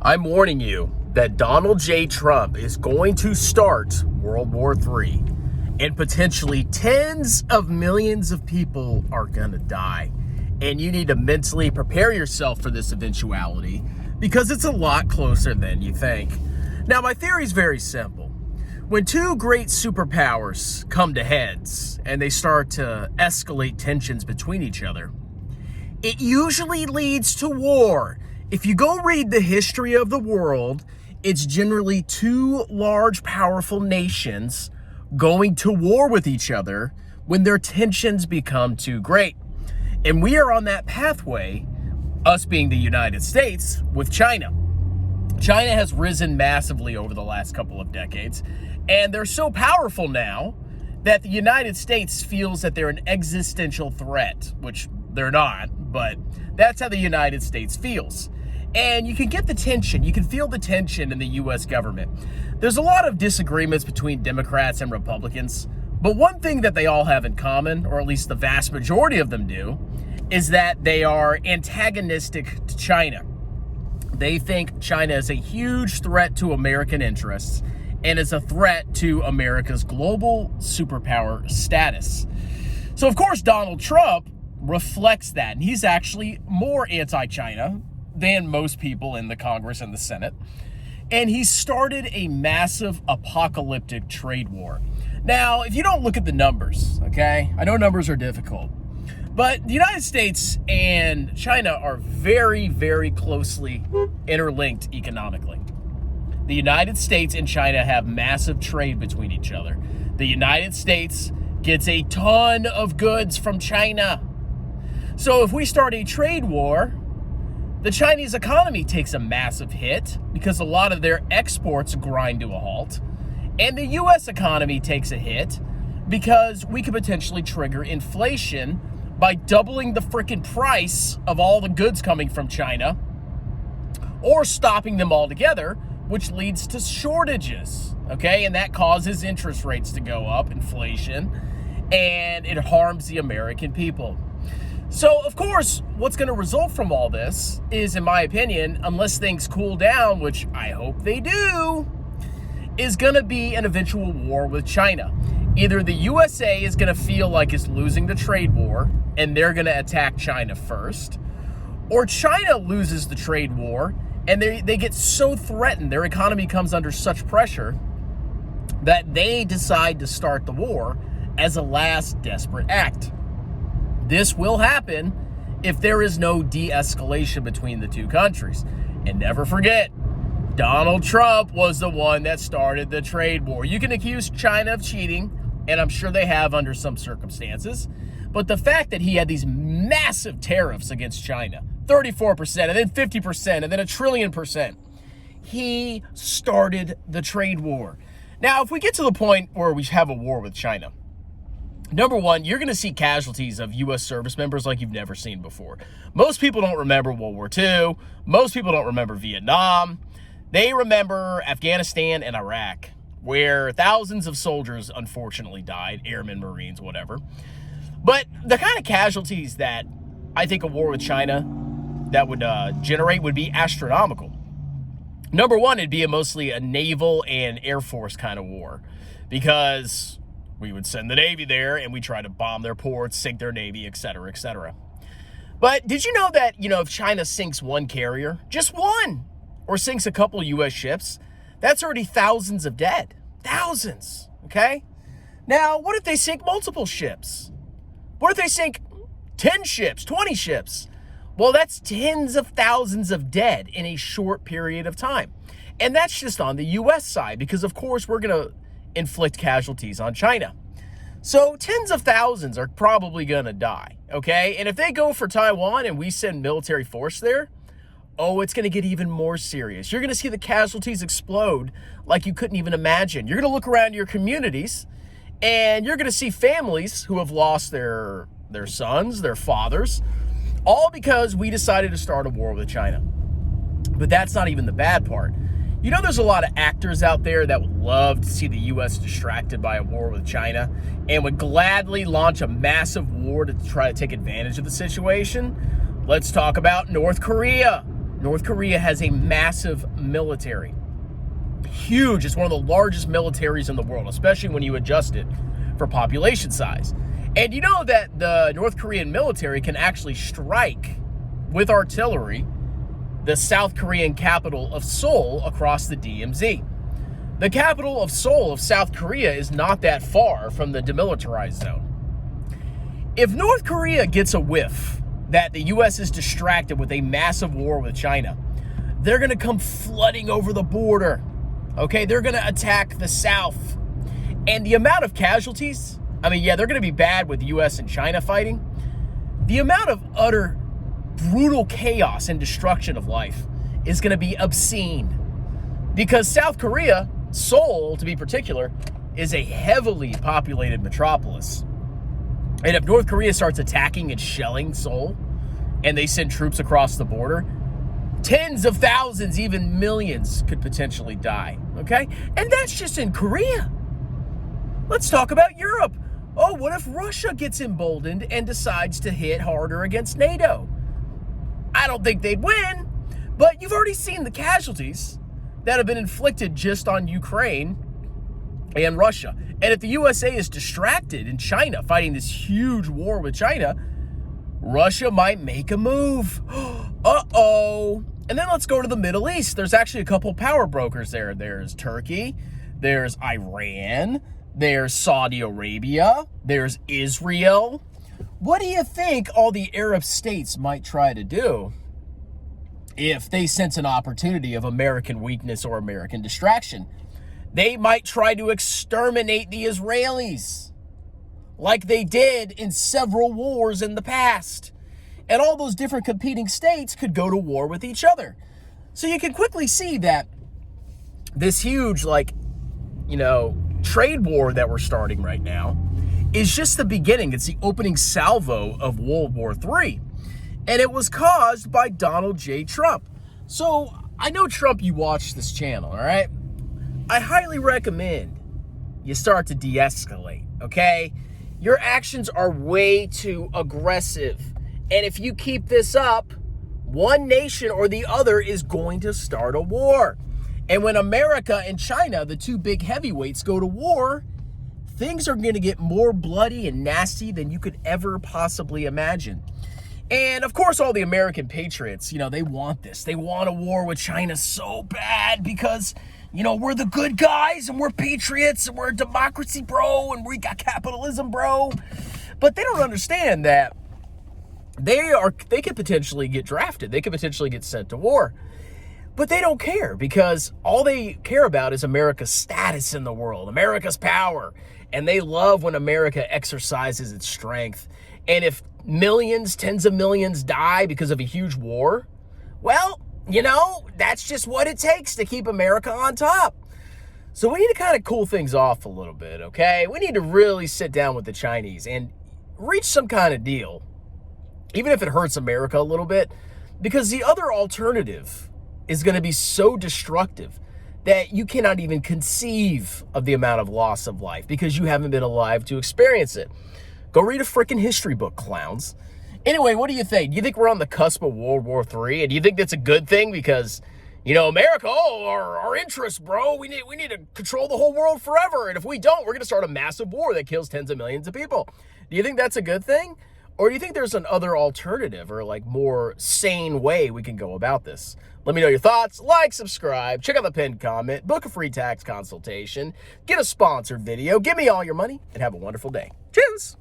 I'm warning you that Donald J. Trump is going to start World War III, and potentially tens of millions of people are going to die. And you need to mentally prepare yourself for this eventuality because it's a lot closer than you think. Now, my theory is very simple. When two great superpowers come to heads and they start to escalate tensions between each other, it usually leads to war. If you go read the history of the world, it's generally two large, powerful nations going to war with each other when their tensions become too great. And we are on that pathway, us being the United States, with China. China has risen massively over the last couple of decades, and they're so powerful now that the United States feels that they're an existential threat, which they're not, but that's how the United States feels. And you can get the tension. You can feel the tension in the U.S. government. There's a lot of disagreements between Democrats and Republicans, but one thing that they all have in common, or at least the vast majority of them do, is that they are antagonistic to China. They think China is a huge threat to American interests and is a threat to America's global superpower status. So, of course, Donald Trump reflects that, and he's actually more anti-China than most people in the Congress and the Senate. And he started a massive apocalyptic trade war. Now, if you don't look at the numbers, okay, I know numbers are difficult, but the United States and China are very, very closely interlinked economically. The United States and China have massive trade between each other. The United States gets a ton of goods from China. So if we start a trade war, the Chinese economy takes a massive hit because a lot of their exports grind to a halt. And the U.S. economy takes a hit because we could potentially trigger inflation by doubling the freaking price of all the goods coming from China or stopping them altogether, which leads to shortages, okay? And that causes interest rates to go up, inflation, and it harms the American people. So, of course, what's going to result from all this is, in my opinion, unless things cool down, which I hope they do, is going to be an eventual war with China. Either the USA is going to feel like it's losing the trade war and they're going to attack China first, or China loses the trade war and they get so threatened, their economy comes under such pressure that they decide to start the war as a last desperate act. This will happen if there is no de-escalation between the two countries. And never forget, Donald Trump was the one that started the trade war. You can accuse China of cheating, and I'm sure they have under some circumstances. But the fact that he had these massive tariffs against China, 34%, and then 50%, and then 1 trillion %, he started the trade war. Now, if we get to the point where we have a war with China, number one, you're going to see casualties of U.S. service members like you've never seen before. Most people don't remember World War II. Most people don't remember Vietnam. They remember Afghanistan and Iraq, where thousands of soldiers unfortunately died, airmen, Marines, whatever. But the kind of casualties that I think a war with China that would generate would be astronomical. Number one, it'd be mostly a naval and air force kind of war, because we would send the Navy there and we try to bomb their ports, sink their Navy, et cetera, et cetera. But did you know that, if China sinks one carrier, just one, or sinks a couple U.S. ships, that's already thousands of dead. Thousands, okay? Now, what if they sink multiple ships? What if they sink 10 ships, 20 ships? Well, that's tens of thousands of dead in a short period of time. And that's just on the U.S. side, because, of course, we're going to inflict casualties on China. So tens of thousands are probably going to die, okay? And if they go for Taiwan and we send military force there, oh, it's going to get even more serious. You're going to see the casualties explode like you couldn't even imagine. You're going to look around your communities and you're going to see families who have lost their sons, their fathers, all because we decided to start a war with China. But that's not even the bad part. There's a lot of actors out there that would love to see the U.S. distracted by a war with China and would gladly launch a massive war to try to take advantage of the situation. Let's talk about North Korea. North Korea has a massive military. Huge. It's one of the largest militaries in the world, especially when you adjust it for population size. And you know that the North Korean military can actually strike with artillery the South Korean capital of Seoul across the DMZ. The capital of Seoul of South Korea is not that far from the demilitarized zone. If North Korea gets a whiff that the U.S. is distracted with a massive war with China, they're going to come flooding over the border. Okay, they're going to attack the South. And the amount of casualties, I mean, yeah, they're going to be bad with U.S. and China fighting. The amount of utter brutal chaos and destruction of life is going to be obscene. Because South Korea, Seoul to be particular, is a heavily populated metropolis. And if North Korea starts attacking and shelling Seoul, and they send troops across the border, tens of thousands, even millions could potentially die, okay? And that's just in Korea. Let's talk about Europe. Oh, what if Russia gets emboldened and decides to hit harder against NATO? I don't think they'd win, but you've already seen the casualties that have been inflicted just on Ukraine and Russia. And if the USA is distracted in China, fighting this huge war with China, Russia might make a move. Uh-oh. And then let's go to the Middle East. There's actually a couple power brokers there. There's Turkey, there's Iran, there's Saudi Arabia, there's Israel. What do you think all the Arab states might try to do if they sense an opportunity of American weakness or American distraction? They might try to exterminate the Israelis like they did in several wars in the past. And all those different competing states could go to war with each other. So you can quickly see that this huge, trade war that we're starting right now is just the beginning. It's the opening salvo of World War III. And it was caused by Donald J. Trump. So I know, Trump, you watch this channel, all right? I highly recommend you start to de-escalate, okay? Your actions are way too aggressive. And if you keep this up, one nation or the other is going to start a war. And when America and China, the two big heavyweights, go to war, things are going to get more bloody and nasty than you could ever possibly imagine. And of course, all the American patriots, they want this. They want a war with China so bad because, we're the good guys and we're patriots and we're a democracy, bro, and we got capitalism, bro. But they don't understand that they could potentially get drafted. They could potentially get sent to war. But they don't care because all they care about is America's status in the world, America's power. And they love when America exercises its strength. And if millions, tens of millions die because of a huge war, well, that's just what it takes to keep America on top. So we need to kind of cool things off a little bit, okay? We need to really sit down with the Chinese and reach some kind of deal, even if it hurts America a little bit, because the other alternative is going to be so destructive that you cannot even conceive of the amount of loss of life because you haven't been alive to experience it. Go read a freaking history book, clowns. Anyway, what do you think? Do you think we're on the cusp of World War III? And do you think that's a good thing? Because, America, our interests, bro, we need to control the whole world forever. And if we don't, we're going to start a massive war that kills tens of millions of people. Do you think that's a good thing? Or do you think there's another alternative or more sane way we can go about this? Let me know your thoughts. Like, subscribe, check out the pinned comment, book a free tax consultation, get a sponsored video, give me all your money, and have a wonderful day. Cheers!